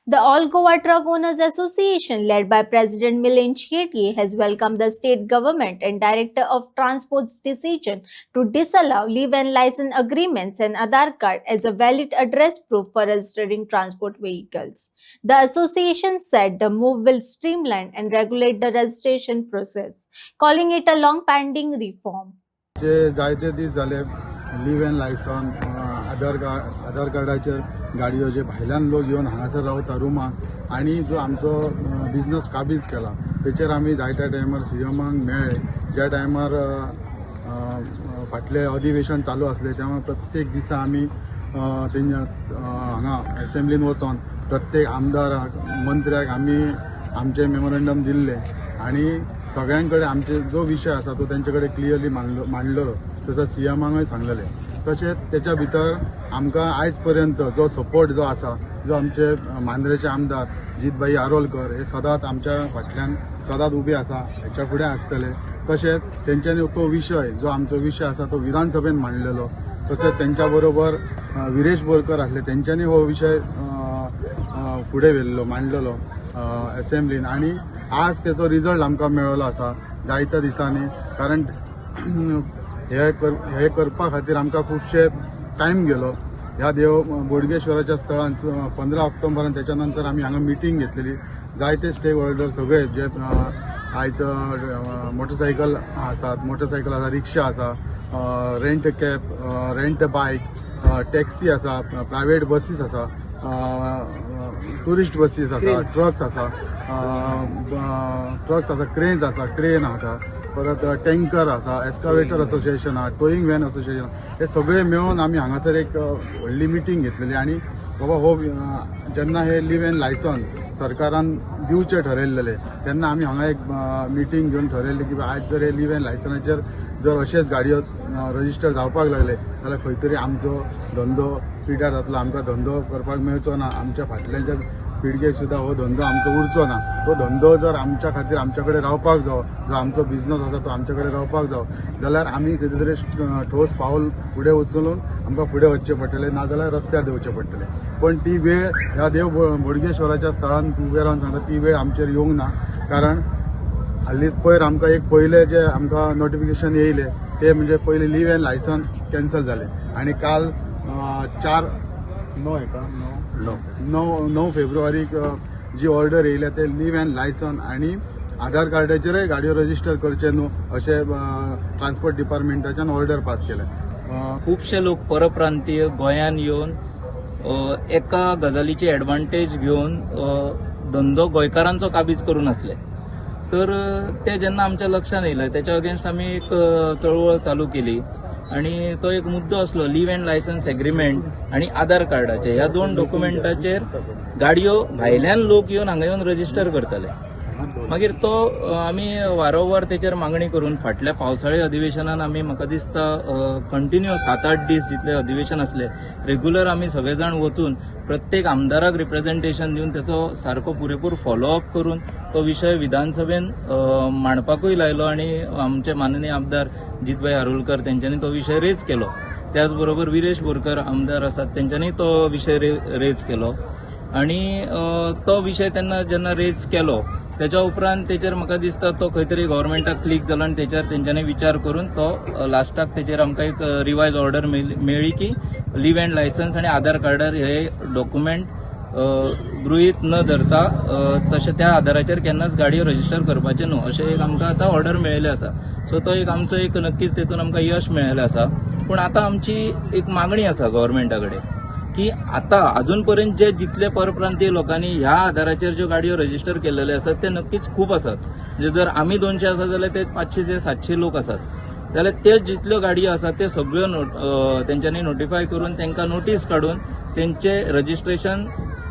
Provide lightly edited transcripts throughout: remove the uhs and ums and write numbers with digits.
The All Goa Truck Owners Association, led by President Milind Shetty, has welcomed the state government and Director of Transport's decision to disallow leave and license agreements and Aadhaar card as a valid address proof for registering transport vehicles. The association said the move will streamline and regulate the registration process, calling it a long-pending reform. जे जायते दीस जाले leave end licence आधार कार्डाचेर गाडयो जे भायल्यान लोक येवन हांगासर रावता रुमाक आनी जो आमचो बिझनस काबीज केला तेचेर आमी जायत्या टायमार सीएमाक मेळ्ळे. ज्या टायमार फाटले अधिवेशन चालू आसले तेव्हा प्रत्येक दिसा आमी हांगा असेंब्लीन वचोन प्रत्येक आमदाराक मंत्र्याक आमी आमचे मेमोरंडम दिल्ले आणि सगळ्यांकडे आमचे जो विषय आसा तो त्यांच्याकडे क्लियरली मांडलो. तसो सीएमाकय सांगलेले. तशेंच त्याच्या भितर आमकां आयज पर्यंत जो सपोर्ट जो आसा, जो आमचे मांद्रेचे आमदार जितभाई आरोलकर हे सदांच आमच्या फाटल्यान सदांच उबे आसा, हेच्या फुडें आसतले. तशेंच तेंच्यांनी तो विशय जो आमचो विशय आसा तो विधानसभेन मांडलेलो. तशेंच तेंच्या बरोबर विरेश बोरकर आसले, तेंच्यांनी हो विशय फुडें व्हेल्लो मांडलेलो असेंब्लीन आणि आज त्याचो रिजल्ट आमकां मेळ्ळो आसा जायत्या दिसांनी. कारण हे करपा खातीर आमकां खुबशे टायम गेलो. ह्या बोडगेश्वराच्या स्थळान 15 ऑक्टोबरान त्याच्या नंतर आमी हांगा मिटींग घेतलेली. जायते स्टेक होल्डर सगळे जे आयज मोटरसायकल आसात, मोटरसायकल आसा, रिक्षा आसा, रेंट कॅब, रेंट बायक, टॅक्सी आसा, प्रायवेट बसीस आसा, टुरिस्ट बसीस आसा, ट्रक्स आसा, क्रेन्स आसा, क्रेन आसा, परत टँकर आसा, एस्कावेटर असोसिएशन आहा, टोईंग व्हॅन असोसिएशन, हे सगळे मेळून आमी हांगासर एक व्हडली मिटींग घेतलेली. आणि बाबा हो जेन्ना हे लिव्ह एंड लायसन सरकारान दिवचे ठरयल्लेले तेन्ना आमी हांगा एक मिटींग घेवन ठरयल्ली की आयज जर हे लिव्ह एंड लायसनाचेर जर अशेच गाडयो रजिस्टर जावपाक लागले जाल्यार खंय तरी आमचो धंदो पिड्यार जातलो. आमकां धंदो करपाक मेळचो ना. आमच्या फाटल्याच्या पिळगेक सुद्दां हो धंदो आमचो उरचो ना. तो धंदो जर आमच्या खातीर आमचे कडेन रावपाक जावो, जो आमचो बिझनस आसा तो आमचे कडेन रावपाक जावो जाल्यार आमी कितें तरी ठोस पावल फुडें उचलून आमकां फुडें वचचें पडटलें, नाजाल्यार रस्त्यार देंवचें पडटलें. पण ती वेळ ह्या बोडगेश्वराच्या स्थळान उबे रावन सांगता ती वेळ आमचेर येवंक ना. कारण हालींच पयर आमकां एक पयले जे आमकां नोटिफिकेशन येयले ते म्हणजे पयले लिव्ह एंड लायसन कॅन्सल जाले आणि काल 9 फेब्रुवारीक जी ऑर्डर येयल्या ते लिव्ह एंड लायसन आणि आधार कार्डाचेरय गाडयो रजिस्टर करचे न्हू अशें ट्रान्सपोर्ट डिपार्टमेंटाच्यान ऑर्डर पास केले. खुबशे लोक परप्रांतीय गोंयान येवन एका गजालीची एडवांटेज घेवन धंदो गोंयकारांचो काबीज करून आसले. तर ते जेन्ना आमच्या लक्षान येयलें त्याच्या अगेन्स्ट आमी एक चळवळ चालू केली आणि तो एक मुद्दो असलो लिव्ह एंड लायसन्स एग्रीमेंट आणि आधार कार्डाचे ह्या दोन डॉक्युमेंटाचेर गाडयो भायल्यान लोक येवन हांगा येवन रजिस्टर करतले. मागीर तो आमी वारंवार तेचेर मागणी करून फाटल्या पावसाळी अधिवेशनान आमी म्हाका दिसता कंटिन्यू 7-8 दीस जितले अधिवेशन असले रेग्युलर आमी सगळे जाण वचून प्रत्येक आमदाराक रिप्रेझेंटेशन दिवन त्याचो सारको पुरेपूर फॉलोअप करून तो विषय विधानसभेन मांडपाकूय लायलो आणि आमचे माननीय आमदार जितभाई आरोलकर तेंच्यांनी तो विषय रेज केलो. त्याचबरोबर विरेश बोरकर आमदार आसात तेंच्यांनी तो विषय रेज केलो आणि तो विषय तेन्ना जेन्ना रेज केलो त्याच्या उपरांत तेचेर म्हाका दिसता तो खंय तरी गव्हर्मेंटाक क्लिक जालो आणि तेचेर तेंच्यांनी विचार करून तो लास्टाक तेचेर आमकां एक रिवायज ऑर्डर मेळ्ळी की लिव्ह एंड लायसन्स आणि आधार कार्डार हे डॉक्युमेंट गृहीत न धरता तशें त्या आधाराचेर केन्नाच गाडयो रजिस्टर करपाचे न्हू अशें एक आमकां आतां ऑर्डर मेळिल्लें आसा. सो तो एक आमचो एक नक्कीच तेतून आमकां यश मेळिल्लें आसा. पूण आतां आमची एक मागणी आसा गव्हर्मेंटा कडेन की आता अजून पर्यंत जे जितले परप्रांतीय लोकांनी ह्या आधाराचेर ज्यो गाडयो रजिस्टर केलेले आसात ते नक्कीच खूप आसात. म्हणजे जर आमी 200 आसा जाल्यार ते 500-700 लोक आसात जाल्यार ते जितल्यो गाडयो आसात ते सगळ्यो तेंच्यांनी नोटिफाय करून तांकां नोटीस काडून तेंचे रजिस्ट्रेशन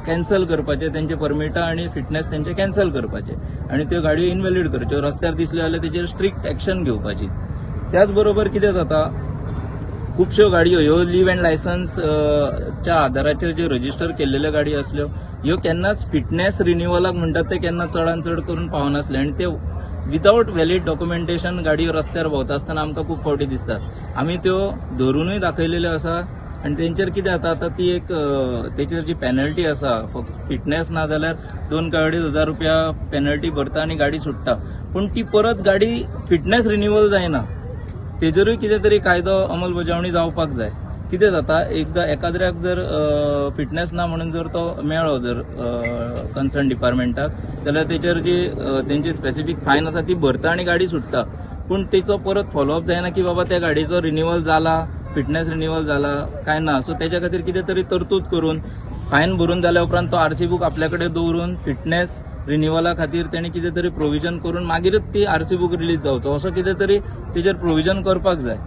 कॅन्सल करपाचे, तेंचे परमिटा आणि फिटनेस तेंचे कॅन्सल करपाचे आणि त्यो गाडयो इनव्हॅलिड करच्यो. रस्त्यार दिसल्यो जाल्यार तेचेर स्ट्रिक्ट एक्शन घेवपाची. त्याच बरोबर कितें जाता खुबश्यो गाडयो ह्यो लिव्ह एंड लायसन्स च्या आधाराचेर ज्यो रजिस्टर केल्ल्यो गाडयो आसल्यो ह्यो केन्नाच फिटनेस रिन्युअलाक म्हणटात ते केन्ना चडांत चड करून पावनासले आणि ते विदाउट व्हॅलीड डॉक्युमेंटेशन गाडयो रस्त्यार भोंवता आसतना आमकां खूब फावटी दिसतात. आमी त्यो धरूनय दाखयलेल्यो आसा आनी तेंचेर कितें जाता आतां ती एक तेचेर जी पेनल्टी आसा फक्त फिटनेस ना जाल्यार 2-2.5 रुपया पेनल्टी भरता आनी गाडी सुट्टा, पूण ती परत गाडी फिटनेस रिन्युअल जायना. तेजेरूय कितें तरी कायदो अंमलबजावणी जावपाक जाय. कितें जाता एकदां एकाद्र्याक जर फिटनेस ना म्हणून जर तो मेळ्ळो जर कन्सर्न डिपार्टमेंटाक, जाल्यार तेचेर जी तेंची स्पेसिफीक फायन आसा ती भरता आनी गाडी सुट्टा. पूण तेचो परत फॉलोअप जायना की बाबा त्या गाडयेचो रिन्युअल जाला, फिटनेस रिन्युअल जाला काय ना. सो तेच्या खातीर कितें तरी तरतूद करून फायन भरून जाल्या उपरांत तो आरसी बूक आपल्या कडेन दवरून फिटनेस रिन्युअला खातीर तेणी कितें तरी प्रोविजन करून मागीरच ती आरसी बूक रिलीज जावचो, असो कितें तरी तेचेर प्रोविजन करपाक जाय.